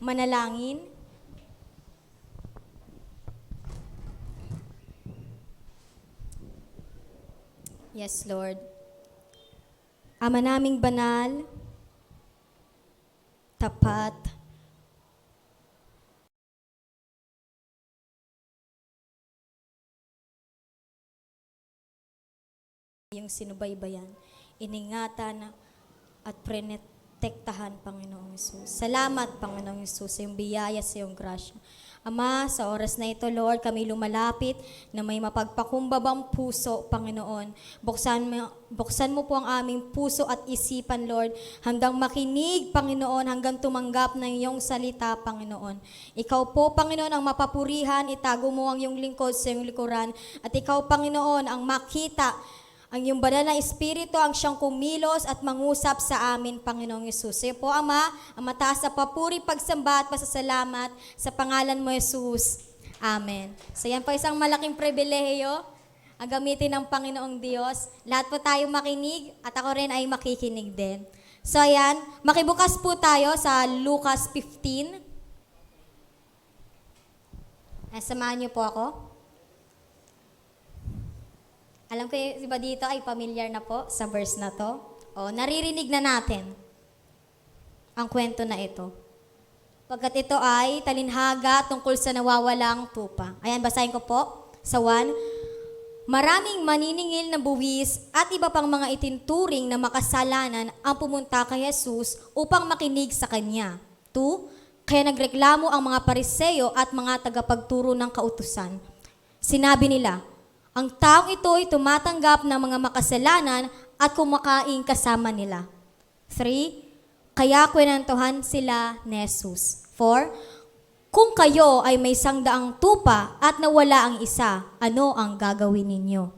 Manalangin. Yes, Lord. Ama naming banal, tapat, yung sinubaybayan, iningatan at protektahan, Panginoong Hesus. Salamat, Panginoong Hesus, sa iyong biyaya, sa iyong grasya. Ama, sa oras na ito, Lord, kami lumalapit na may mapagpakumbabang puso, Panginoon. Buksan mo po ang aming puso at isipan, Lord, hanggang makinig, Panginoon, hanggang tumanggap ng iyong salita, Panginoon. Ikaw po, Panginoon, ang mapapurihan, itago mo ang iyong lingkod sa iyong likuran, at ikaw, Panginoon, ang makita ang iyong banal na Espiritu ang siyang kumilos at mangusap sa amin, Panginoong Yesus. Iyo po, Ama, ang mataas na papuri, pagsamba at pasasalamat sa pangalan mo, Yesus. Amen. So yan po isang malaking pribilehiyo ang gamitin ng Panginoong Diyos. Lahat po tayo makinig at ako rin ay makikinig din. So ayan, makibukas po tayo sa Lucas 15. Samahan niyo po ako. Alam ko yung iba dito ay familiar na po sa verse na to. O, naririnig na natin ang kwento na ito. Pagkat ito ay talinhaga tungkol sa nawawalang tupa. Ayan, basahin ko po sa 1. Maraming maniningil na buwis at iba pang mga itinturing na makasalanan ang pumunta kay Jesus upang makinig sa kanya. 2. Kaya nagreklamo ang mga Pariseo at mga tagapagturo ng kautusan. Sinabi nila, ang taong ito ay tumatanggap ng mga makasalanan at kumakain kasama nila. 3. Kaya kwenantuhan sila ni Jesus. 4. Kung kayo ay may 100 tupa at nawala ang isa, ano ang gagawin ninyo?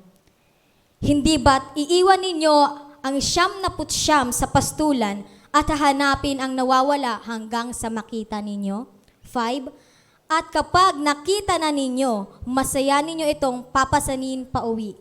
Hindi ba't iiwan ninyo ang 99 sa pastulan at hahanapin ang nawawala hanggang sa makita ninyo? 5. At kapag nakita na ninyo, masaya ninyo itong papasanin pauwi.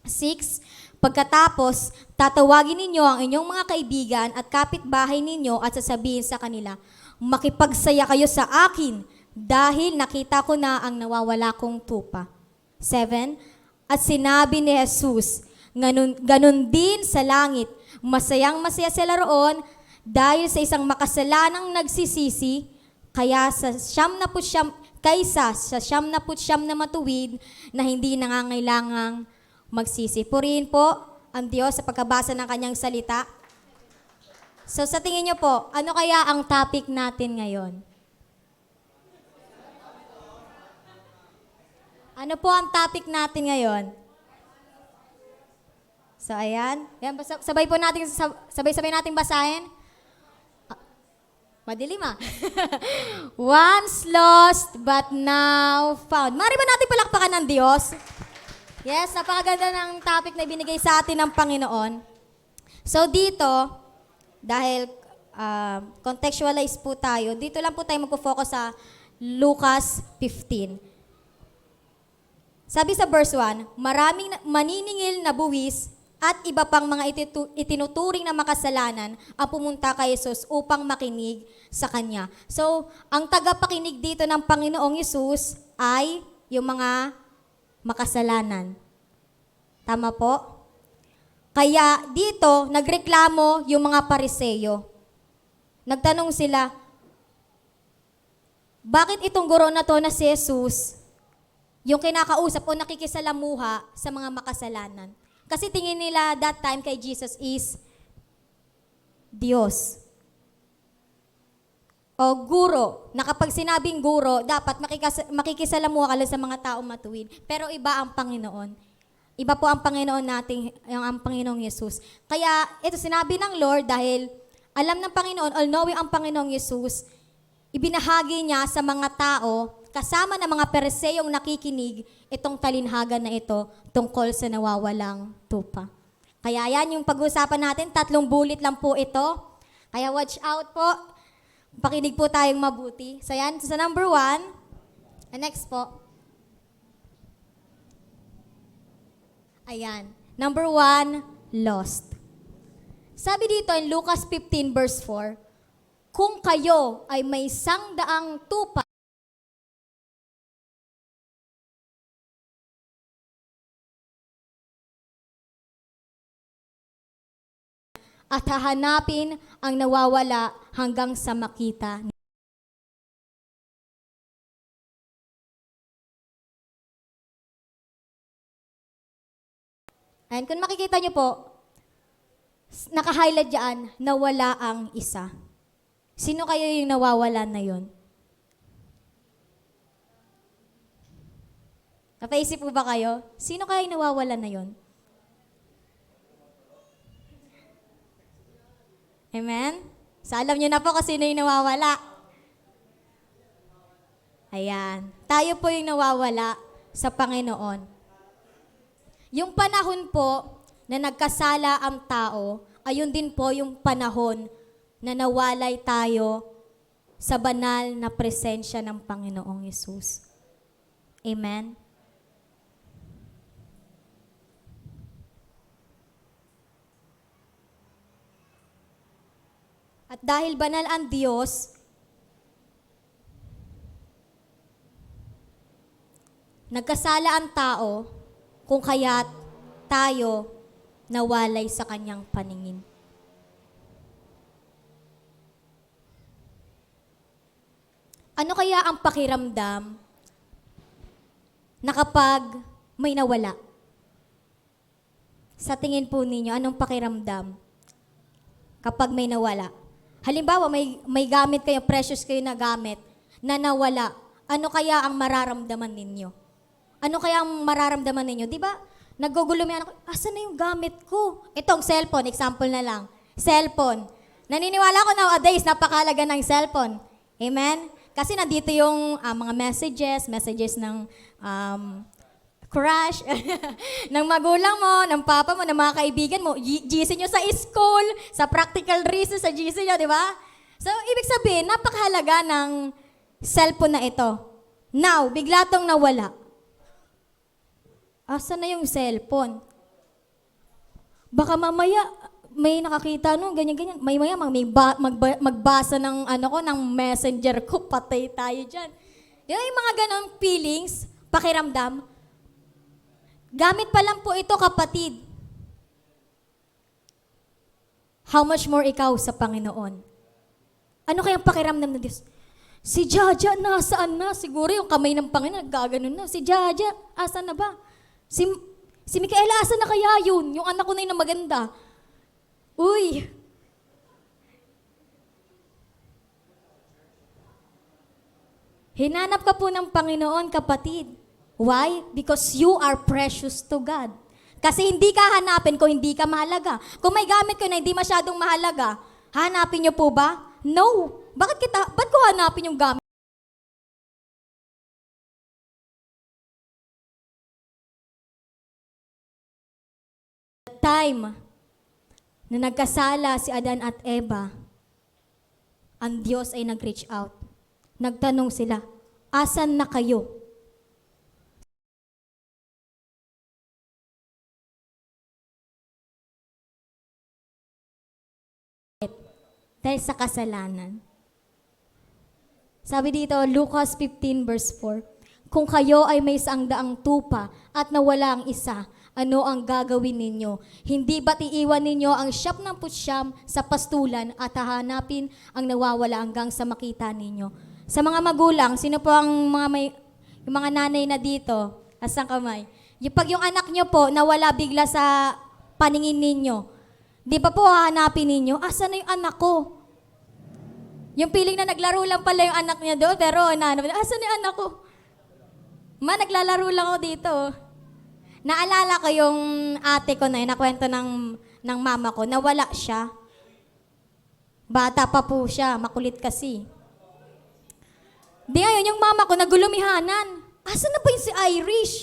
6. Pagkatapos, tatawagin ninyo ang inyong mga kaibigan at kapitbahay ninyo at sasabihin sa kanila, makipagsaya kayo sa akin dahil nakita ko na ang nawawala kong tupa. 7. At sinabi ni Jesus, ganun din sa langit, masayang-masaya sila roon dahil sa isang makasalanang nagsisisi, kaysa sa 99 na matuwid na hindi nangangailangang magsisi. Purihin po ang Diyos sa pagkabasa ng kanyang salita. So sa tingin niyo po, ano kaya ang topic natin ngayon? Ano po ang topic natin ngayon? So ayan, sabay natin basahin. Madilim ah. Once lost but now found. Mari ba natin palakpakan ng Diyos? Yes, napakaganda ng topic na binigay sa atin ng Panginoon. So dito, dahil contextualize po tayo, dito lang po tayo magpo-focus sa Lucas 15. Sabi sa verse 1, maraming maniningil na buwis at iba pang mga itinuturing na makasalanan ang pumunta kay Jesus upang makinig sa Kanya. So, ang tagapakinig dito ng Panginoong Jesus ay yung mga makasalanan. Tama po? Kaya dito, nagreklamo yung mga Pariseo. Nagtanong sila, bakit itong guro na to na si Jesus, yung kinakausap o nakikisalamuha sa mga makasalanan? Kasi tingin nila that time kay Jesus is Diyos. O guro, na kapag sinabing guro, dapat makikisalamuha ka lang sa mga taong matuwid. Pero iba ang Panginoon. Iba po ang Panginoon natin, ang Panginoong Jesus. Kaya ito sinabi ng Lord dahil alam ng Panginoon, all-knowing ang Panginoong Jesus, ibinahagi niya sa mga tao, kasama ng mga Pariseyong nakikinig, itong talinhaga na ito tungkol sa nawawalang tupa. Kaya yan yung pag-uusapan natin, 3 bullet lang po ito. Kaya watch out po, pakinig po tayong mabuti. So yan, sa number 1, next po. Ayan, number 1, lost. Sabi dito in Lucas 15 verse 4, kung kayo ay may 100 tupa at hahanapin ang nawawala hanggang sa makita. And kung makikita nyo po, naka-highlight dyan, nawala ang isa. Sino kayo yung nawawala na yon? Napaisip po ba kayo? Sino kayo yung nawawala na yon? Amen? So alam nyo na po kung sino yung nawawala. Ayan. Tayo po yung nawawala sa Panginoon. Yung panahon po na nagkasala ang tao, ayun din po yung panahon na nawalay tayo sa banal na presensya ng Panginoong Yesus. Amen? At dahil banal ang Diyos, nagkasala ang tao, kung kaya't tayo nawalay sa kanyang paningin. Ano kaya ang pakiramdam na kapag may nawala? Sa tingin po ninyo, anong pakiramdam kapag may nawala? Halimbawa, may gamit kayo, precious kayo na gamit, na nawala. Ano kaya ang mararamdaman ninyo? Ano kaya ang mararamdaman ninyo? Di ba? Nagugulo may anak ko, asan na yung gamit ko? Itong cellphone, example na lang. Cellphone. Naniniwala ko nowadays, napakalaga ng cellphone. Amen? Kasi nandito yung mga messages ng crush, ng magulang mo, ng papa mo, ng mga kaibigan mo, GC nyo sa school, sa practical reasons sa GC nyo, di ba? So, ibig sabihin, napakahalaga ng cellphone na ito. Now, bigla tong nawala. Asan na yung cellphone? Baka mamaya may nakakita no, ganyan-ganyan. Maya magbasa ng ng messenger ko, patay tayo diyan. Yung mga ganong feelings, pakiramdam. Gamit pa lang po ito, kapatid. How much more ikaw sa Panginoon? Ano kayang pakiramdam ng Diyos? Si Jaja, nasaan na? Siguro yung kamay ng Panginoon, nagkaganon na. Si Jaja, asan na ba? Si Micaela, asan na kaya yun? Yung anak ko na yun na maganda. Uy! Hinanap ka po ng Panginoon, kapatid. Why? Because you are precious to God. Kasi hindi ka hanapin kung hindi ka mahalaga. Kung may gamit ko na hindi masyadong mahalaga, hanapin niyo po ba? No. Ba't ko hanapin yung gamit? Time na nagkasala si Adan at Eva, ang Diyos ay nag-reach out. Nagtanong sila, asan na kayo? Dahil sa kasalanan. Sabi dito, Lucas 15 verse 4, kung kayo ay may 100 tupa at nawala ang isa, ano ang gagawin ninyo? Hindi ba't iiwan ninyo ang 99 sa pastulan at hahanapin ang nawawala hanggang sa makita ninyo? Sa mga magulang, sino po ang yung mga nanay na dito? Asang kamay? Pag yung anak nyo po nawala bigla sa paningin ninyo, di ba po hahanapin ninyo, asan na yung anak ko? Yung feeling na naglaro lang pala yung anak niya doon, pero asan na yung anak ko? Naglalaro lang ako dito. Naalala ko yung ate ko na nakwento ng mama ko, nawala siya. Bata pa po siya, makulit kasi. Di ngayon, yung mama ko nagulumihanan. Asan na ba yung si Irish?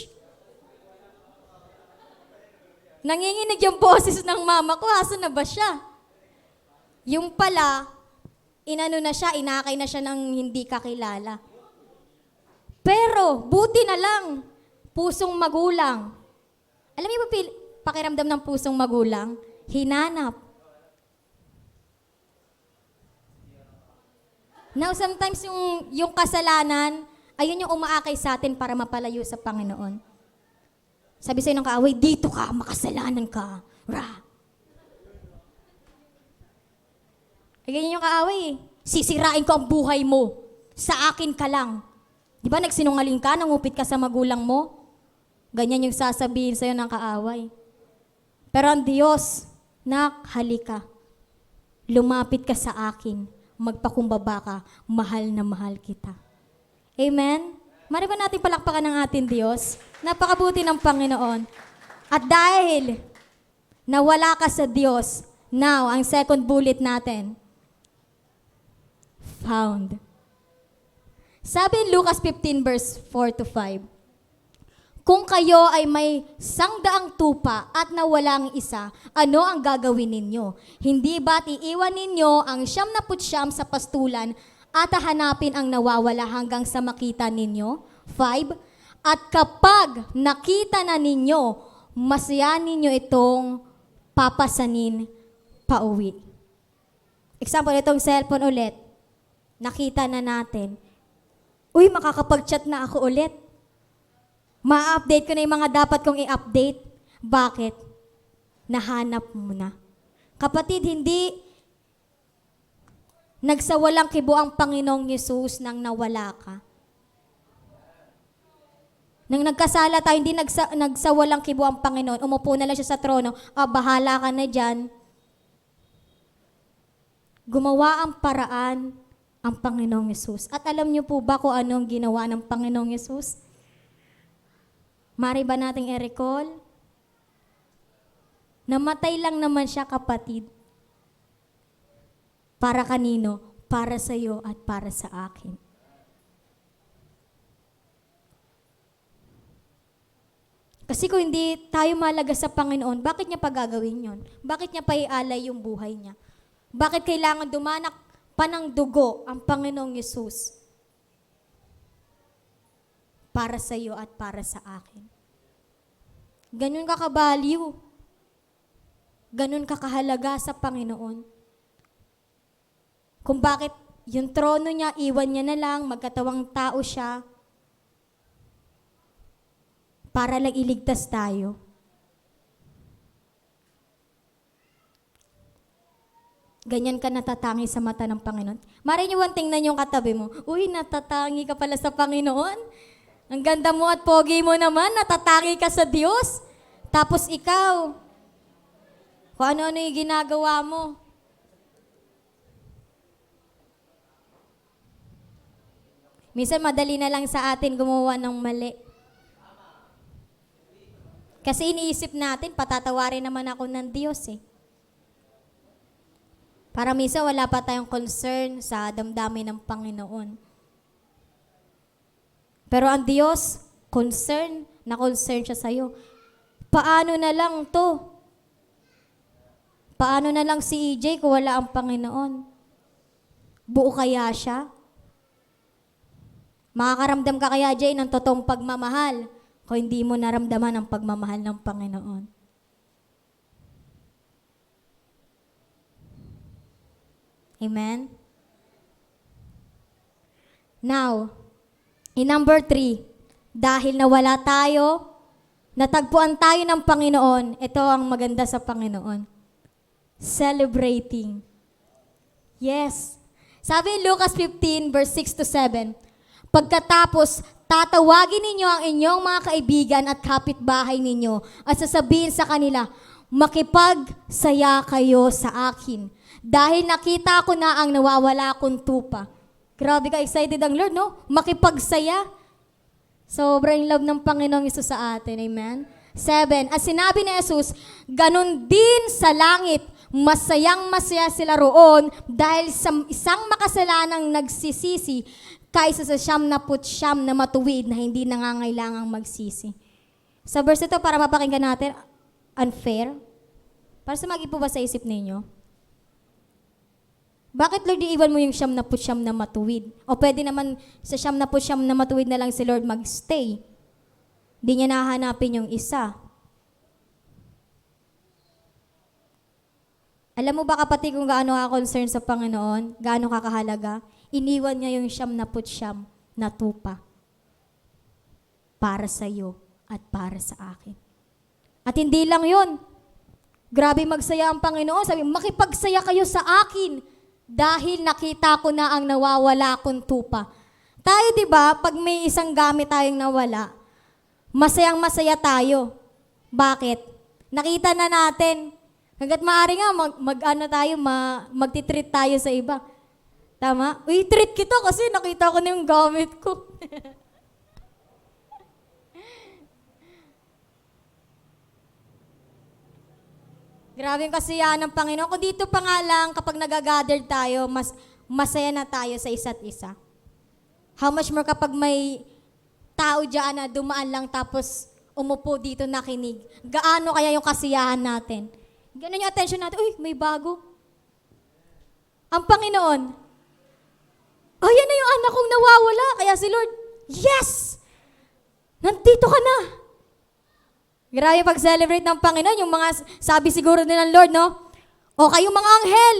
Nanginginig yung boses ng mama ko, asan na ba siya? Yung pala, inakay na siya ng hindi kakilala. Pero, buti na lang, pusong magulang. Alam niyo ba pakiramdam ng pusong magulang? Hinanap. Now, sometimes yung kasalanan, ayun yung umaakay sa atin para mapalayo sa Panginoon. Sabi sa'yo ng kaaway, dito ka, makasalanan ka. Ra. Ay, ganyan yung kaaway eh. Sisirain ko ang buhay mo. Sa akin ka lang. Di ba nagsinungaling ka, nangupit ka sa magulang mo? Ganyan yung sasabihin sa'yo ng kaaway. Pero ang Diyos, nak, halika. Lumapit ka sa akin. Magpakumbaba ka. Mahal na mahal kita. Amen? Mari ba natin palakpakan ng ating Diyos? Napakabuti ng Panginoon. At dahil nawala ka sa Diyos, now, ang second bullet natin, found. Sabi in Lucas 15 verse 4 to 5, kung kayo ay may 100 tupa at nawala ang isa, ano ang gagawin ninyo? Hindi ba't iiwan ninyo ang 99 sa pastulan at hahanapin ang nawawala hanggang sa makita ninyo? 5. At kapag nakita na ninyo, masaya ninyo itong papasanin pauwi. Example, itong cellphone ulit. Nakita na natin. Uy, makakapag-chat na ako ulit. Ma-update ko na yung mga dapat kong i-update. Bakit? Nahanap mo na. Kapatid, hindi nagsawalang kibo ang Panginoong Yesus nang nawala ka. Nang nagkasala tayo, hindi nagsawalang kibo ang Panginoon. Umupo na lang siya sa trono. Bahala ka na dyan. Gumawa ang paraan ang Panginoong Yesus. At alam niyo po ba kung anong ginawa ng Panginoong Yesus? Mari ba nating i-recall? Namatay lang naman siya, kapatid. Para kanino? Para sa iyo at para sa akin. Kasi kung hindi tayo malaga sa Panginoon, bakit niya pa gagawin yun? Bakit niya pa ialay yung buhay niya? Bakit kailangan dumanak pa ng dugo ang Panginoong Yesus para sa iyo at para sa akin? Ganun kakabaliw. Ganun kakahalaga sa Panginoon. Kung bakit yung trono niya, iwan niya na lang, magkatawang tao siya, para lang iligtas tayo. Ganyan ka natatangi sa mata ng Panginoon. Mari niyo tingnan yung katabi mo. Uy, natatangi ka pala sa Panginoon. Ang ganda mo at pogi mo naman, natatangi ka sa Diyos. Tapos ikaw, kung ano-ano yung ginagawa mo. Minsan madali na lang sa atin gumawa ng mali. Kasi iniisip natin, patatawarin naman ako ng Diyos eh. Para minsan wala pa tayong concern sa damdamin ng Panginoon. Pero ang Diyos, concern siya sa'yo. Paano na lang to? Paano na lang si EJ kung wala ang Panginoon? Buo kaya siya? Makakaramdam ka kaya, Jay, ng totoong pagmamahal kung hindi mo naramdaman ang pagmamahal ng Panginoon. Amen? Now, in number 3, dahil nawala tayo, natagpuan tayo ng Panginoon, ito ang maganda sa Panginoon. Celebrating. Yes. Sabi in Lucas 15, verse 6 to 7, pagkatapos, tatawagin ninyo ang inyong mga kaibigan at kapitbahay ninyo at sasabihin sa kanila, makipagsaya kayo sa akin. Dahil nakita ko na ang nawawala kong tupa. Grabe ka excited ang Lord, no? Makipagsaya. Sobrang love ng Panginoong Yesus sa atin. Amen? 7. At sinabi ni Jesus, ganun din sa langit, masayang-masaya sila roon dahil sa isang makasalanang nagsisisi kaysa sa 99 na matuwid na hindi nangangailangang magsisi. Sa verse ito, para mapakinggan natin, unfair. Para sumagi po ba sa isip ninyo? Bakit, Lord, iiwan mo yung 99 na matuwid? O pwede naman sa 99 na matuwid na lang si Lord magstay. Di niya nahanapin yung isa. Alam mo ba, kapatid, kung gaano ka concern sa Panginoon, gaano ka kahalaga? iniwan niya yung 99 na tupa para sa iyo at para sa akin. At hindi lang yun. Grabe magsaya ang Panginoon. Sabi, makipagsaya kayo sa akin dahil nakita ko na ang nawawala kong tupa. Tayo, di ba, pag may isang gamit tayong nawala, masayang masaya tayo. Bakit? Nakita na natin. Hanggat maaari nga, magtitreat tayo sa iba. Tama? Uy, treat kita kasi nakita ko na yung gamit ko. Grabe yung kasiyahan ng Panginoon. Kung dito pa nga lang, kapag nagagather tayo, masaya na tayo sa isa't isa. How much more kapag may tao dyan na dumaan lang tapos umupo dito nakinig. Gaano kaya yung kasiyahan natin? Ganon yung attention natin. Uy, may bago. Ang Panginoon, oh, yan na yung anak kong nawawala. Kaya si Lord, yes! Nandito ka na. Grabe pag-celebrate ng Panginoon. Yung mga sabi siguro din ng Lord, no? O kayong mga anghel,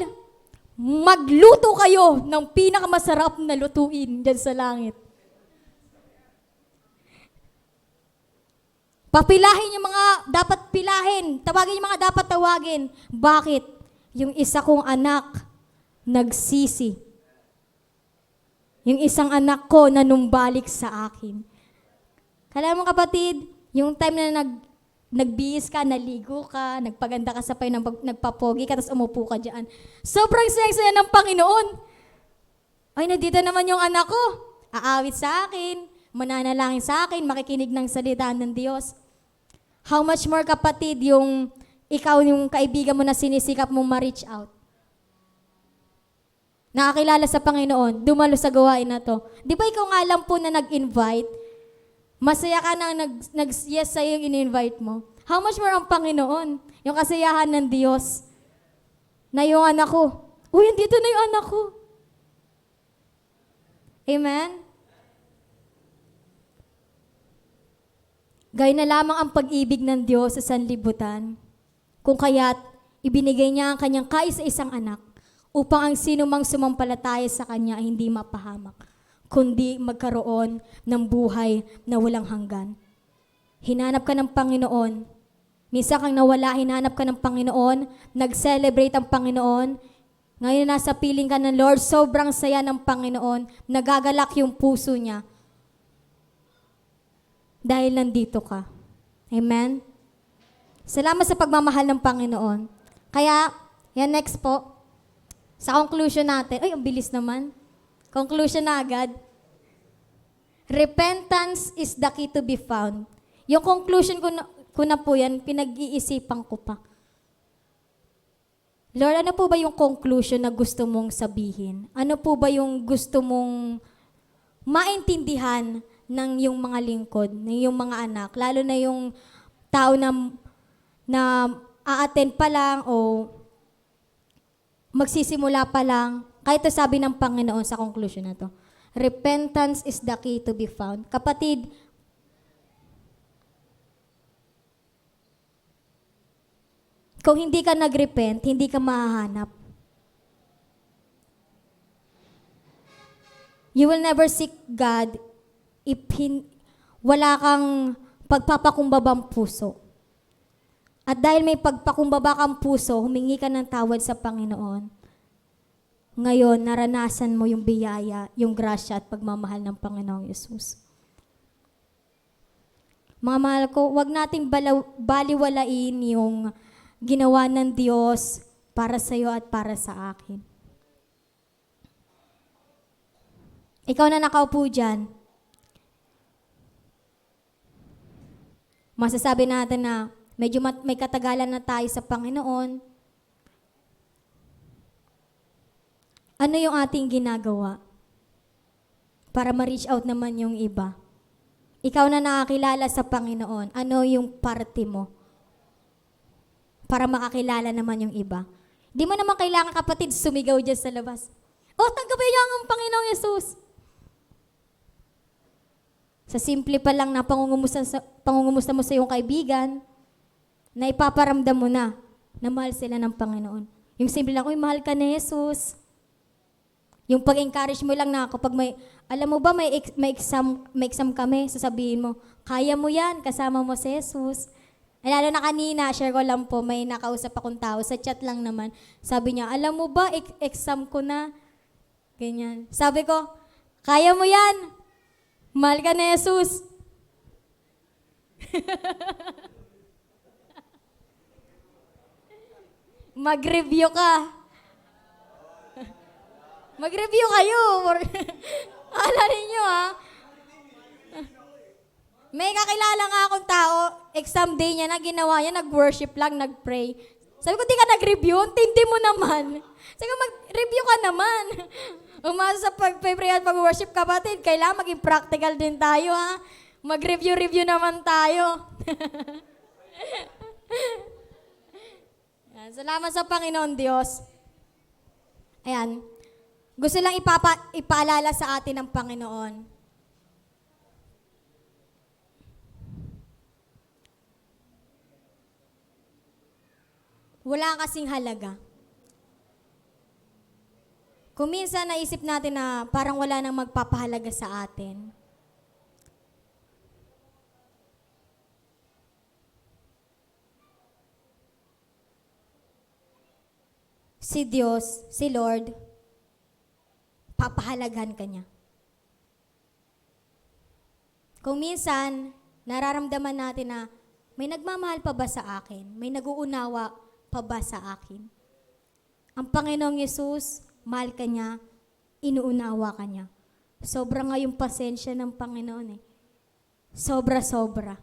magluto kayo ng pinakamasarap na lutuin dyan sa langit. Papilahin yung mga dapat pilahin. Tawagin yung mga dapat tawagin. Bakit? Yung isa kong anak, nagsisi. Yung isang anak ko na numbalik sa akin. Kala mo kapatid, yung time na nagbihis ka, naligo ka, nagpaganda ka sa payo, nagpapogi ka, tapos umupo ka dyan. Sobrang saya-saya ng Panginoon. Ay, nandito naman yung anak ko. Aawit sa akin, mananalangin sa akin, makikinig ng salita ng Diyos. How much more kapatid yung ikaw yung kaibigan mo na sinisikap mong ma-reach out. Nakakilala sa Panginoon, dumalo sa gawain na to. Di ba ikaw nga lang po na nag-invite? Masaya ka na nag-yes sa'yo yung in-invite mo. How much more ang Panginoon? Yung kasiyahan ng Diyos na yung anak ko. Uy, dito na yung anak ko. Amen? Gaya na lamang ang pag-ibig ng Diyos sa sanlibutan, kung kaya't ibinigay niya ang kanyang kaisa-isang anak upang ang sino mang sumampalataya sa kanya ay hindi mapahamak, kundi magkaroon ng buhay na walang hanggan. Hinanap ka ng Panginoon. Minsan kang nawala, hinanap ka ng Panginoon, nag-celebrate ang Panginoon. Ngayon nasa piling ka ng Lord, sobrang saya ng Panginoon, nagagalak yung puso niya. Dahil nandito ka. Amen? Salamat sa pagmamahal ng Panginoon. Kaya, yan next po, sa conclusion natin, ay, ang bilis naman. Conclusion na agad. Repentance is the key to be found. Yung conclusion ko na po yan, pinag-iisipan ko pa. Lord, ano po ba yung conclusion na gusto mong sabihin? Ano po ba yung gusto mong maintindihan ng yung mga lingkod, ng yung mga anak, lalo na yung tao na a-attend pa lang o magsisimula pa lang, kahit ito sabi ng Panginoon sa conclusion na to, repentance is the key to be found. Kapatid, kung hindi ka nag-repent, hindi ka mahahanap. You will never seek God if wala kang pagpapakumbabang puso. At dahil may pagpakumbaba kang puso, humingi ka ng tawad sa Panginoon. Ngayon, naranasan mo yung biyaya, yung grasya at pagmamahal ng Panginoong Yesus. Mga mahal ko, huwag nating baliwalain yung ginawa ng Diyos para sa iyo at para sa akin. Ikaw na nakaupo dyan, masasabi natin na medyo may katagalan na tayo sa Panginoon. Ano yung ating ginagawa para ma-reach out naman yung iba? Ikaw na nakakilala sa Panginoon, ano yung parte mo para makakilala naman yung iba? Di mo naman kailangan, kapatid, sumigaw dyan sa labas. O, tanggapin niyo ang Panginoong Yesus. Sa simple pa lang na pangungumusta mo sa iyong kaibigan, na ipaparamdam mo na mahal sila ng Panginoon. Yung simple lang, uy, mahal ka ni Jesus. Yung pag-encourage mo lang na kapag alam mo ba, may exam kami, sasabihin mo, kaya mo yan, kasama mo si Jesus. Ay, lalo na kanina, share ko lang po, may nakausap akong tao, sa chat lang naman. Sabi niya, alam mo ba, exam ko na. Ganyan. Sabi ko, kaya mo yan. Mahal ka na Jesus. Mag-review ka. Mag-review kayo. Ala ninyo ha. May kakilala nga akong tao, exam day niya na ginawa niya, nag-worship lang, nag-pray. Sabi ko, di ka nag-review? Tindi mo naman. Sabi ko, mag-review ka naman. Umasa sa pag-pray at pag-worship, kapatid, kailangan maging practical din tayo, ha? Mag-review naman tayo. Yan, salamat sa Panginoon Diyos. Ayan. Gusto lang ipaalala sa atin ng Panginoon. Wala kasing halaga. Kung minsan naisip natin na parang wala nang magpapahalaga sa atin, si Diyos, si Lord, papahalagahan ka niya. Kung minsan, nararamdaman natin na may nagmamahal pa ba sa akin? May nag-uunawa pa ba sa akin? Ang Panginoong Yesus, mahal ka niya, inuunawa ka niya. Sobra nga yung pasensya ng Panginoon eh. Sobra-sobra.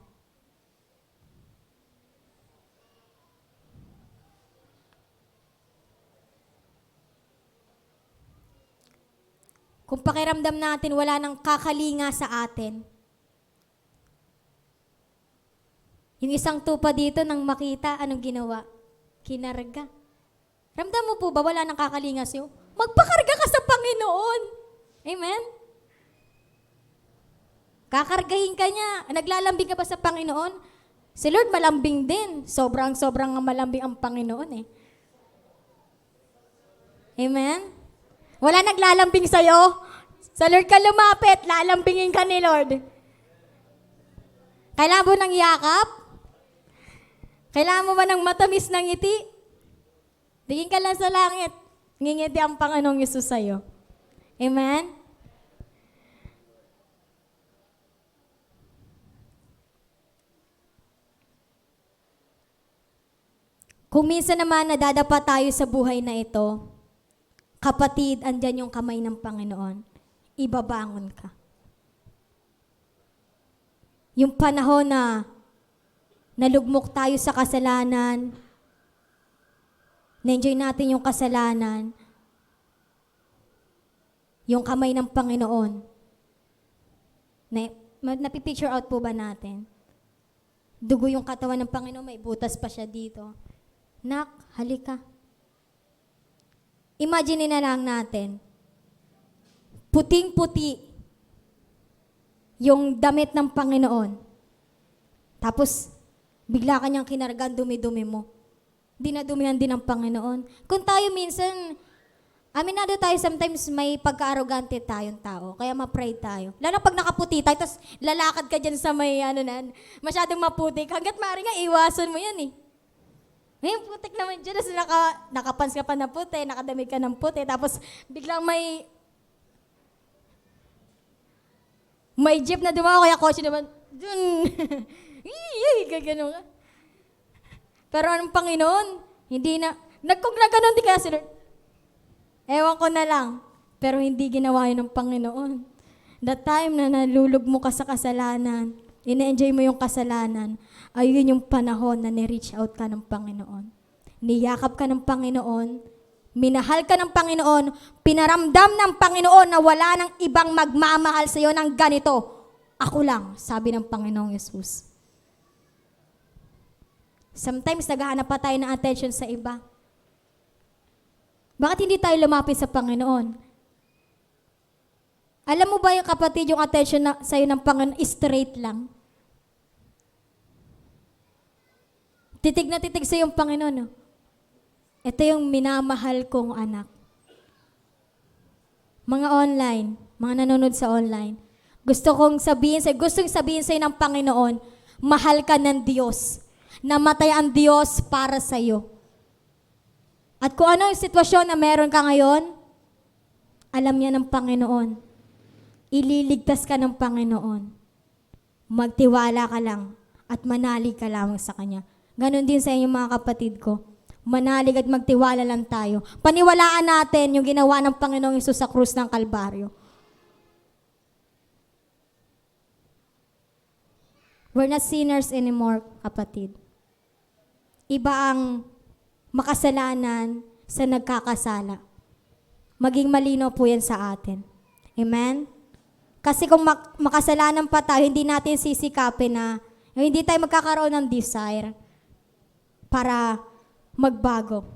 Kung pakiramdam natin wala nang kakalinga sa atin, yung isang tupa dito nang makita, anong ginawa? Kinarga. Ramdam mo po ba wala nang kakalinga sa'yo? Magpakarga ka sa Panginoon. Amen? Kakargahin ka niya. Naglalambing ka ba sa Panginoon? Si Lord malambing din. Sobrang malambing ang Panginoon eh. Amen? Wala naglalambing sa'yo? Sa Lord ka lumapit, lalambingin ka ni Lord. Kailangan mo ng yakap? Kailangan mo ba ng matamis ng ngiti? Tingin ka lang sa langit. Ngingiti ang Panginoong Yesus sa'yo. Amen? Kung minsan naman nadadapa tayo sa buhay na ito, kapatid, andyan yung kamay ng Panginoon. Ibabangon ka. Yung panahon na nalugmok tayo sa kasalanan, na-enjoy natin yung kasalanan, yung kamay ng Panginoon, napipicture out po ba natin? Dugo yung katawan ng Panginoon, may butas pa siya dito. Nak, halika. Imagine na lang natin, puting-puti yung damit ng Panginoon. Tapos, bigla ka niyang kinargan, dumi-dumi mo. Dinadumihan din ng Panginoon. Kung tayo minsan, aminado tayo, sometimes may pagka-arrogante tayong tao. Kaya ma-pride tayo. Lalo pag nakaputi tayo, tapos lalakad ka dyan sa may, masyadong maputi. Hanggat maaari nga, iwasan mo yan eh. Ngayon, putik naman dyan, tapos nakapans ka pa na puti, nakadamig ka ng puti, tapos biglang may jeep na dumawa, kaya kotse naman, dun, gagano ka. Pero anong Panginoon, hindi na, kung nagganon, di kaya sila, ewan ko na lang, pero hindi ginawa yun ng Panginoon. That time na nalulog mo ka sa kasalanan, ina-enjoy mo yung kasalanan, ayun yung panahon na ni-reach out ka ng Panginoon. Niyakap ka ng Panginoon, minahal ka ng Panginoon, pinaramdam ng Panginoon na wala nang ibang magmamahal sa iyo ng ganito. Ako lang, sabi ng Panginoong Yesus. Sometimes naghahanap pa tayo ng attention sa iba. Bakit hindi tayo lumapit sa Panginoon? Alam mo ba yung kapatid, yung attention sa iyo ng Panginoon, straight lang? Titig na titig sa yung Panginoon. No? Ito yung minamahal kong anak. mga online, mga nanonood sa online, gustong sabihin sa'yo ng Panginoon, mahal ka ng Diyos. Namatay ang Diyos para sa'yo. At kung ano yung sitwasyon na meron ka ngayon, alam niya ng Panginoon. Ililigtas ka ng Panginoon. Magtiwala ka lang at manalig ka lamang sa Kanya. Ganon din sa inyo mga kapatid ko. Manalig at magtiwala lang tayo. Paniwalaan natin yung ginawa ng Panginoong Hesus sa krus ng Kalbaryo. We're not sinners anymore, kapatid. Iba ang makasalanan sa nagkakasala. Maging malinaw po yan sa atin. Amen? Kasi kung makasalanan pa tayo, hindi natin sisikapin na hindi tayo magkakaroon ng desire para magbago.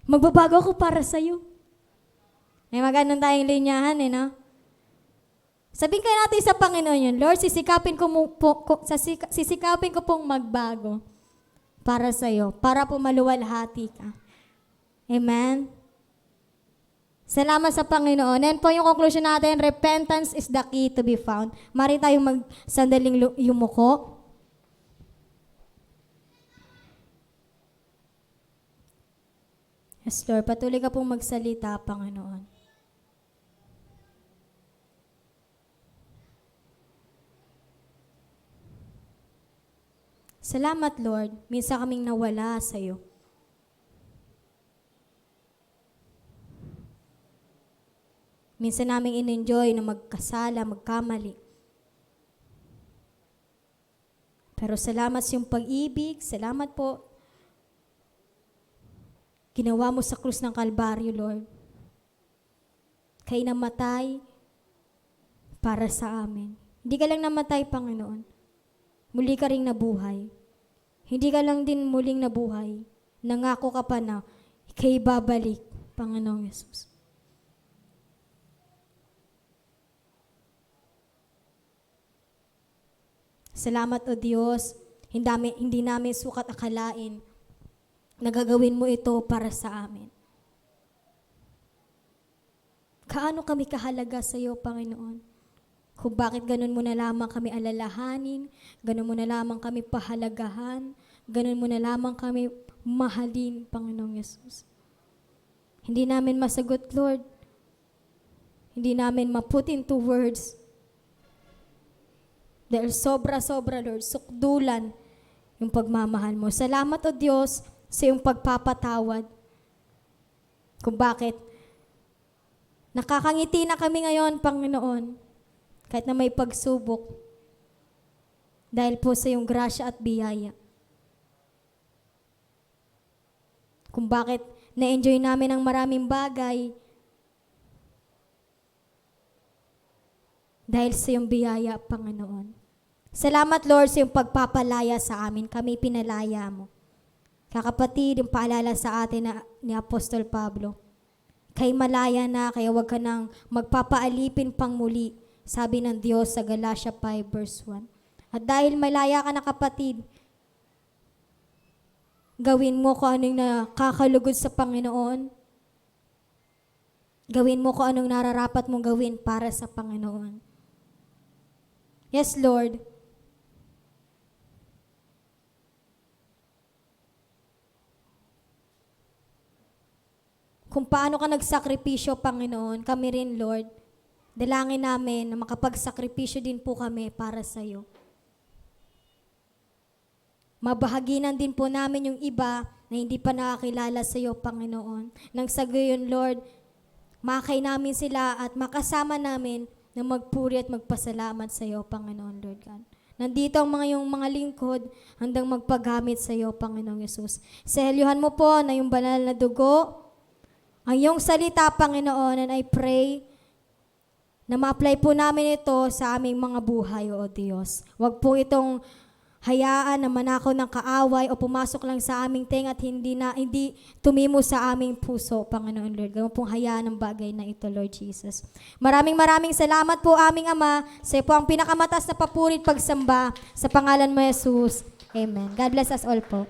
Magbabago ako para sa'yo. May maganon tayong linyahan, no? Sabihin kayo natin sa Panginoon yun, Lord, sisikapin ko pong magbago para sa'yo, para po maluwalhati ka. Amen? Salamat sa Panginoon. And po yung conclusion natin, repentance is the key to be found. Mari tayong magsandaling yumuko. Yes, Lord, patuloy ka pong magsalita, Panginoon. Salamat, Lord. Minsan kaming nawala sa iyo. Minsan namin in-enjoy na magkasala, magkamali. Pero salamat sa iyong pag-ibig. Salamat po. Ginawa mo sa krus ng Kalbaryo, Lord. Kay namatay para sa amin. Hindi ka lang namatay, Panginoon. Muli ka ring nabuhay. Hindi ka lang din muling nabuhay. Nangako ka pa na ika'y babalik, Panginoong Yesus. Salamat, O Diyos, hindi namin sukat akalain na gagawin mo ito para sa amin. Kaano kami kahalaga sa iyo, Panginoon? Kung bakit ganun mo na lamang kami alalahanin, ganun mo na lamang kami pahalagahan, ganun mo na lamang kami mahalin, Panginoong Yesus. Hindi namin masagot, Lord. Hindi namin ma-put into words. Dahil sobra-sobra, Lord, sukdulan yung pagmamahal mo. Salamat, O Diyos, sa iyong pagpapatawad. Kung bakit nakakangiti na kami ngayon, Panginoon, kahit na may pagsubok, dahil po sa iyong grasya at biyaya. Kung bakit na-enjoy namin ang maraming bagay, dahil sa iyong biyaya, Panginoon. Salamat, Lord, sa iyong pagpapalaya sa amin. Kami pinalaya mo. Kakapatid, yung paalala sa atin ni Apostol Pablo, kay malaya na, kaya huwag ka nang magpapaalipin pang muli, sabi ng Diyos sa Galatia 5 verse 1. At dahil malaya ka na, kapatid, gawin mo kung anong nakakalugod sa Panginoon. Gawin mo kung anong nararapat mong gawin para sa Panginoon. Yes, Lord. Kung paano ka nagsakripisyo, Panginoon, kami rin, Lord, dalangin namin na makapagsakripisyo din po kami para sa iyo. Mabahaginan din po namin yung iba na hindi pa nakakilala sa iyo, Panginoon. Nang sa gayon, Lord, makay namin sila at makasama namin na magpuri at magpasalamat sa iyo, Panginoon, Lord God. Nandito ang yung mga lingkod handang magpagamit sa iyo, Panginoong Yesus. Sahelyuhan mo po na yung banal na dugo, ang iyong salita, Panginoon, and I pray na ma-apply po namin ito sa aming mga buhay, O Diyos. Huwag po itong hayaan na manakaw ng kaaway o pumasok lang sa aming tenga at hindi tumimo sa aming puso, Panginoon Lord. Gawin pong hayaan ng bagay na ito, Lord Jesus. Maraming salamat po, aming Ama. Sa iyo po ang pinakamataas na papuri at pagsamba sa pangalan mo, Jesus. Amen. God bless us all po.